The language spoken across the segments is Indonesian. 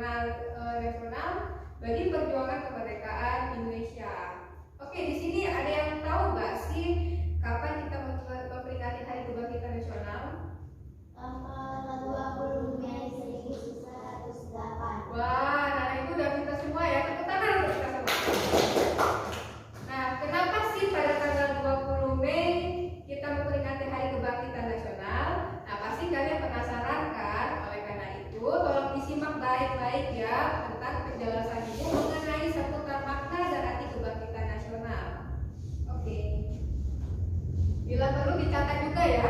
nasional bagi perjuangan kemerdekaan Indonesia. Oke, di sini ada yang tahu nggak sih kapan kita memperingati Hari Kebangkitan Nasional? Tanggal 20 Mei 1908. Wah, nah itu udah kita semua ya. Tepuk tangan untuk kita semua. Nah, kenapa sih pada tanggal 20 Mei kita memperingati Hari Kebangkitan Nasional? Nah, pasti kalian penasaran kan? Oleh karena itu, tolong disimak baik-baik ya tentang penjelasan ibu mengenai seputar makna dan arti kebangkitan nasional. Oke. Bila perlu dicatat juga ya.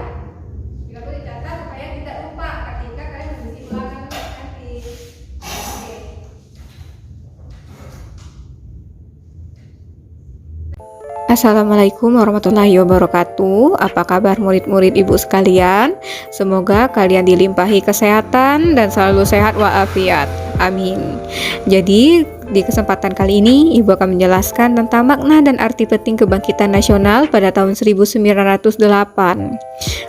Bila perlu dicatat supaya tidak lupa ketika kalian mengisi ulangan nanti. Oke. Assalamualaikum warahmatullahi wabarakatuh. Apa kabar murid-murid ibu sekalian? Semoga kalian dilimpahi kesehatan dan selalu sehat walafiat. Amin. Jadi di kesempatan kali ini ibu akan menjelaskan tentang makna dan arti penting kebangkitan nasional pada tahun 1908.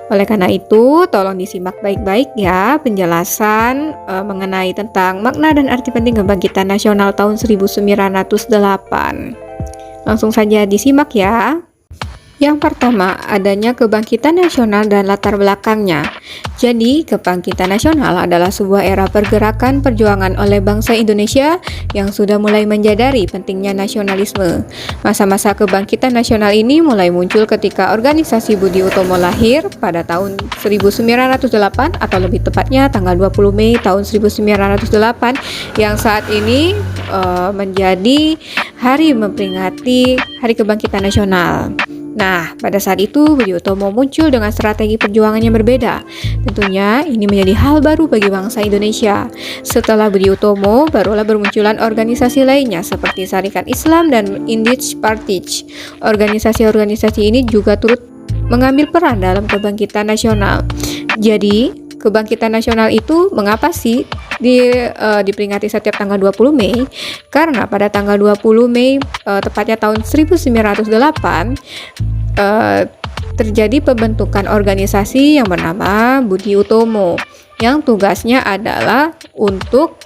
Oleh karena itu, tolong disimak baik-baik ya penjelasan mengenai tentang makna dan arti penting kebangkitan nasional tahun 1908. Langsung saja disimak ya. Yang pertama, adanya kebangkitan nasional dan latar belakangnya. Jadi, kebangkitan nasional adalah sebuah era pergerakan perjuangan oleh bangsa Indonesia yang sudah mulai menyadari pentingnya nasionalisme. Masa-masa kebangkitan nasional ini mulai muncul ketika organisasi Budi Utomo lahir pada tahun 1908 atau lebih tepatnya tanggal 20 Mei tahun 1908 yang saat ini menjadi hari memperingati Hari Kebangkitan Nasional. Nah, pada saat itu Budi Utomo muncul dengan strategi perjuangan yang berbeda. Tentunya ini menjadi hal baru bagi bangsa Indonesia. Setelah Budi Utomo, barulah bermunculan organisasi lainnya seperti Sarekat Islam dan Indisch Partij. Organisasi-organisasi ini juga turut mengambil peran dalam kebangkitan nasional. Jadi, kebangkitan nasional itu mengapa sih diperingati setiap tanggal 20 Mei? Karena pada tanggal 20 Mei, tepatnya tahun 1908, terjadi pembentukan organisasi yang bernama Budi Utomo, yang tugasnya adalah untuk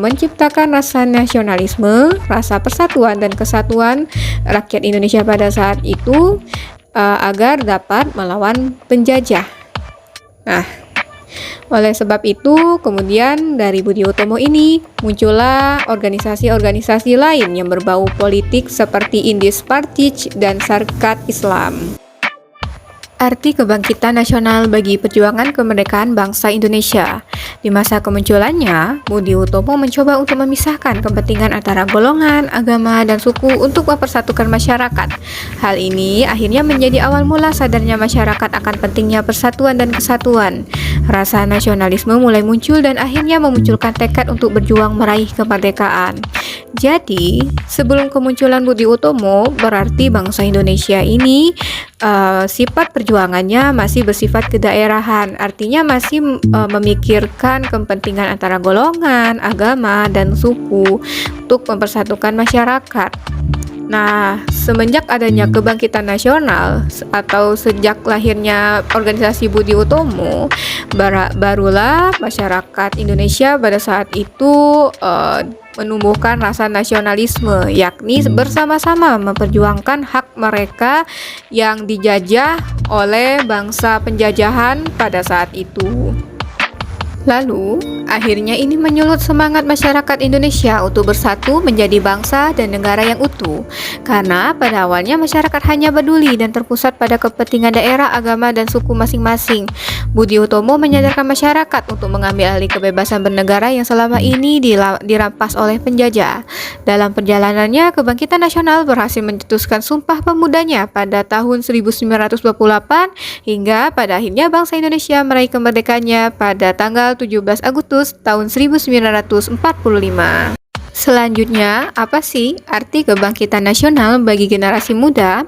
menciptakan rasa nasionalisme, rasa persatuan dan kesatuan rakyat Indonesia pada saat itu agar dapat melawan penjajah. Nah, oleh sebab itu, kemudian dari Budi Utomo ini muncullah organisasi-organisasi lain yang berbau politik seperti Indisch Partij dan Sarekat Islam. Arti kebangkitan nasional bagi perjuangan kemerdekaan bangsa Indonesia. Di masa kemunculannya, Budi Utomo mencoba untuk memisahkan kepentingan antara golongan, agama, dan suku untuk mempersatukan masyarakat. Hal ini akhirnya menjadi awal mula sadarnya masyarakat akan pentingnya persatuan dan kesatuan. Rasa nasionalisme mulai muncul dan akhirnya memunculkan tekad untuk berjuang meraih kemerdekaan. Jadi, sebelum kemunculan Budi Utomo, berarti bangsa Indonesia ini sifat perjuangannya masih bersifat kedaerahan, artinya masih memikirkan kepentingan antara golongan, agama, dan suku untuk mempersatukan masyarakat. Nah, semenjak adanya kebangkitan nasional atau sejak lahirnya organisasi Budi Utomo, barulah masyarakat Indonesia pada saat itu menumbuhkan rasa nasionalisme, yakni bersama-sama memperjuangkan hak mereka yang dijajah oleh bangsa penjajahan pada saat itu. Lalu, akhirnya ini menyulut semangat masyarakat Indonesia untuk bersatu menjadi bangsa dan negara yang utuh. Karena pada awalnya masyarakat hanya peduli dan terpusat pada kepentingan daerah, agama, dan suku masing-masing. Budi Utomo menyadarkan masyarakat untuk mengambil alih kebebasan bernegara yang selama ini dirampas oleh penjajah. Dalam perjalanannya, kebangkitan nasional berhasil mencetuskan Sumpah Pemudanya pada tahun 1928 hingga pada akhirnya bangsa Indonesia meraih kemerdekaannya pada tanggal 17 Agustus tahun 1945. Selanjutnya, apa sih arti kebangkitan nasional bagi generasi muda?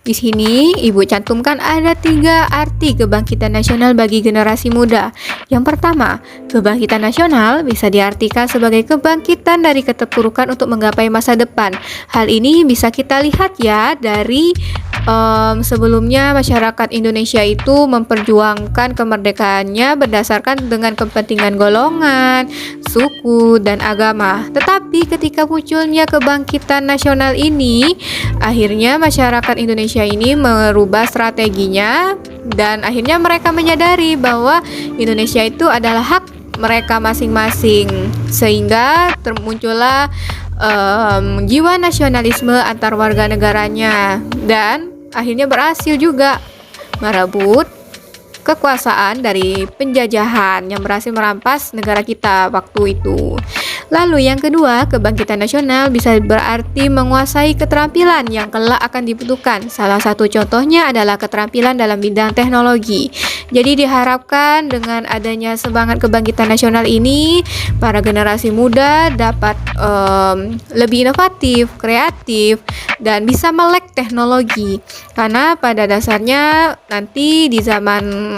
Di sini, Ibu cantumkan ada 3 arti kebangkitan nasional bagi generasi muda. Yang pertama, kebangkitan nasional bisa diartikan sebagai kebangkitan dari keterpurukan untuk menggapai masa depan. Hal ini bisa kita lihat ya dari sebelumnya masyarakat Indonesia itu memperjuangkan kemerdekaannya berdasarkan dengan kepentingan golongan, suku, dan agama. Tetapi ketika munculnya kebangkitan nasional ini, akhirnya masyarakat Indonesia ini merubah strateginya dan akhirnya mereka menyadari bahwa Indonesia itu adalah hak mereka masing-masing, sehingga muncullah jiwa nasionalisme antar warga negaranya dan akhirnya berhasil juga merebut kekuasaan dari penjajahan yang berhasil merampas negara kita waktu itu. Lalu yang kedua, kebangkitan nasional bisa berarti menguasai keterampilan yang kelak akan dibutuhkan. Salah satu contohnya adalah keterampilan dalam bidang teknologi. Jadi diharapkan dengan adanya semangat kebangkitan nasional ini, para generasi muda dapat lebih inovatif, kreatif, dan bisa melek teknologi. Karena pada dasarnya nanti di zaman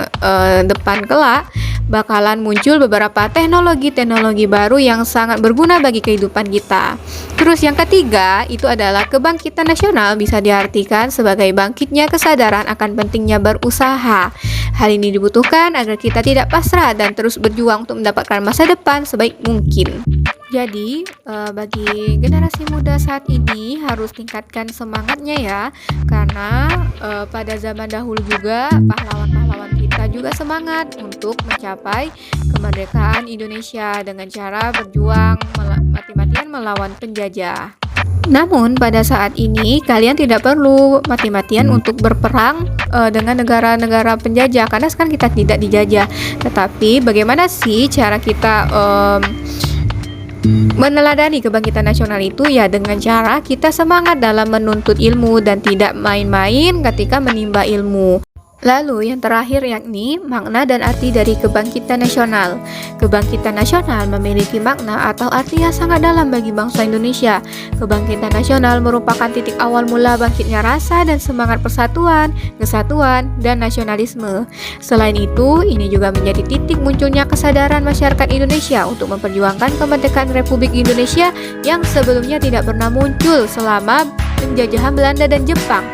depan kelak bakalan muncul beberapa teknologi-teknologi baru yang sangat berguna bagi kehidupan kita. Terus yang ketiga, itu adalah kebangkitan nasional bisa diartikan sebagai bangkitnya kesadaran akan pentingnya berusaha. Hal ini dibutuhkan agar kita tidak pasrah dan terus berjuang untuk mendapatkan masa depan sebaik mungkin. Jadi, bagi generasi muda saat ini harus tingkatkan semangatnya ya, karena pada zaman dahulu juga pahlawan-pahlawan kita juga semangat untuk mencapai kemerdekaan Indonesia dengan cara berjuang mati-matian melawan penjajah. Namun pada saat ini kalian tidak perlu mati-matian untuk berperang dengan negara-negara penjajah, karena sekarang kita tidak dijajah. Tetapi bagaimana sih cara kita meneladani kebangkitan nasional itu? Ya dengan cara kita semangat dalam menuntut ilmu dan tidak main-main ketika menimba ilmu. Lalu yang terakhir yakni makna dan arti dari kebangkitan nasional. Kebangkitan nasional memiliki makna atau arti yang sangat dalam bagi bangsa Indonesia. Kebangkitan nasional merupakan titik awal mula bangkitnya rasa dan semangat persatuan, kesatuan, dan nasionalisme. Selain itu, ini juga menjadi titik munculnya kesadaran masyarakat Indonesia untuk memperjuangkan kemerdekaan Republik Indonesia yang sebelumnya tidak pernah muncul selama penjajahan Belanda dan Jepang.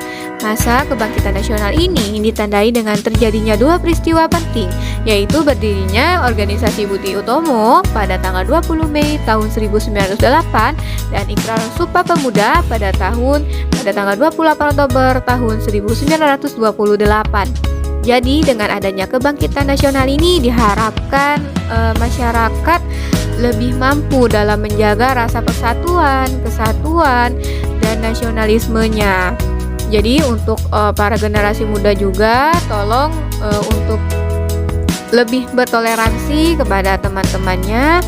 Masa kebangkitan nasional ini ditandai dengan terjadinya dua peristiwa penting, yaitu berdirinya Organisasi Budi Utomo pada tanggal 20 Mei tahun 1908 dan Ikrar Sumpah Pemuda pada tanggal 28 Oktober tahun 1928. Jadi dengan adanya kebangkitan nasional ini diharapkan masyarakat lebih mampu dalam menjaga rasa persatuan, kesatuan, dan nasionalismenya. Jadi untuk para generasi muda juga tolong untuk lebih bertoleransi kepada teman-temannya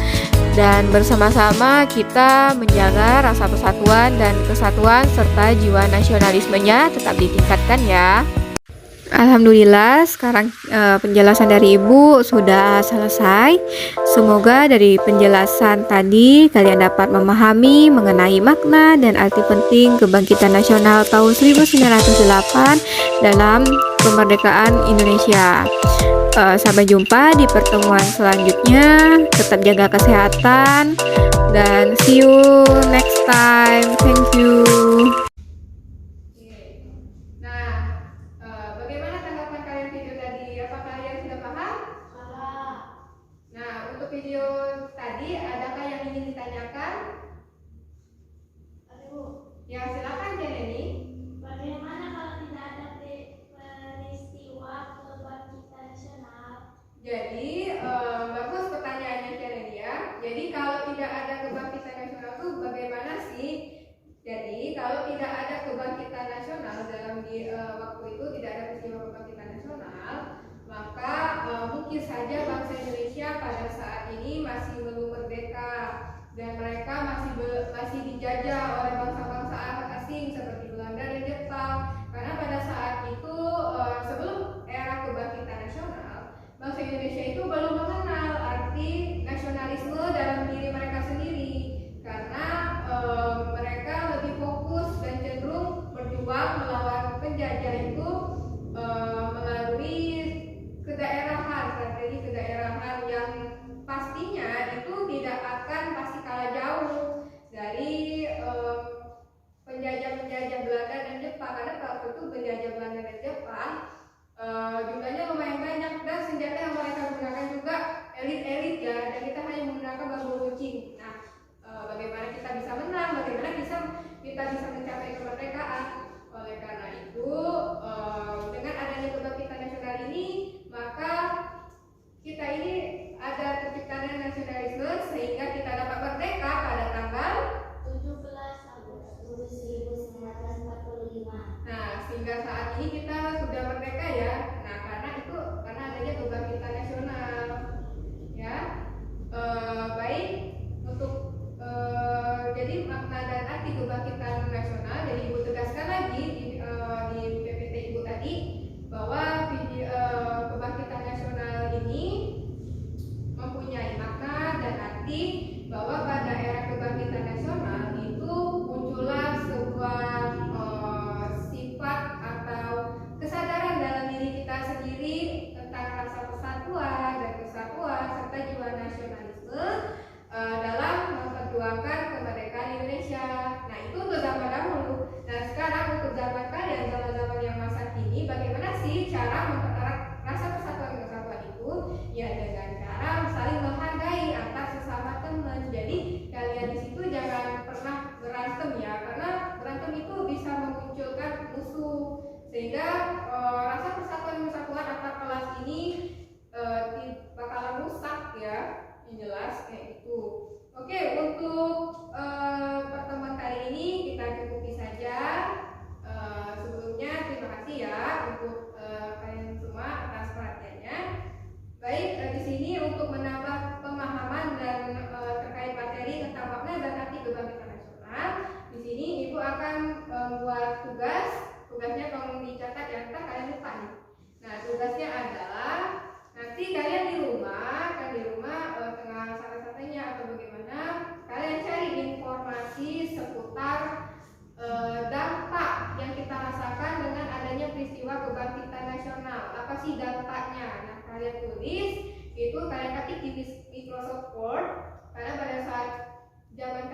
dan bersama-sama kita menjaga rasa persatuan dan kesatuan serta jiwa nasionalismenya tetap ditingkatkan ya. Alhamdulillah sekarang penjelasan dari Ibu sudah selesai. Semoga dari penjelasan tadi kalian dapat memahami mengenai makna dan arti penting kebangkitan nasional tahun 1908 dalam kemerdekaan Indonesia. Sampai jumpa di pertemuan selanjutnya. Tetap jaga kesehatan dan see you next time. Thank you. Video tadi adakah yang ingin ditanyakan? Ya silakan Jenny. Bagaimana kalau tidak ada peristiwa kebangkitan nasional? Jadi bagus pertanyaannya Jenny ya. Jadi kalau tidak ada kebangkitan nasional itu bagaimana sih? Jadi kalau tidak ada kebangkitan nasional dalam waktu itu tidak ada peristiwa kebangkitan nasional, maka mungkin saja bangsa Indonesia pada saat ini masih belum merdeka dan mereka masih dijajah oleh bangsa-bangsa asing seperti Belanda dan Jepang. Karena pada saat itu sebelum era kebangkitan nasional, bangsa Indonesia itu belum mengenal arti nasionalisme dalam diri mereka sendiri. Karena mereka lebih fokus dan cenderung berjuang melawan penjajah itu melalui kedaerahan, strategi kedaerahan yang pastinya itu tidak akan pasti kalah jauh dari penjajah-penjajah Belanda arti kebangkitan nasional. Jadi Ibu tegaskan lagi di PPT Ibu tadi bahwa kebangkitan nasional ini mempunyai makna dan arti bahwa pada era kebangkitan nasional itu muncullah sebuah sifat atau kesadaran dalam diri kita sendiri tentang rasa persatuan dan kesatuan serta jiwa nasionalisme dalam memperjuangkan kemerdekaan Indonesia. Nah, itu untuk zaman dahulu. Nah, sekarang untuk zaman kalian, zaman-zaman yang masa kini, bagaimana sih cara mempererat rasa persatuan dan kesatuan itu? Ya, dengan cara saling menghargai antar sesama teman. Jadi kalian di situ jangan pernah berantem ya, karena berantem itu bisa memunculkan musuh, sehingga rasa persatuan dan kesatuan antar kelas ini bakalan rusak ya, yang jelas kayak itu. Oke, untuk pertemuan kali ini kita cukupi saja. Sebelumnya terima kasih ya untuk kalian semua atas perhatiannya. Baik, di sini untuk menambah pemahaman dan terkait materi tentang makna dan arti kebangkitan nasional, di sini Ibu akan membuat tugas. Tugasnya tolong dicatat ya, ntar kalian lupa nih. Nah, tugasnya adalah nanti kalian di rumah tengah santai-santainya atau bagaimana, kalian cari informasi seputar dampak yang kita rasakan dengan adanya peristiwa kebangkitan nasional. Apa sih dampaknya? Nah, kalian tulis itu, kalian ketik di Microsoft Word, karena pada saat zaman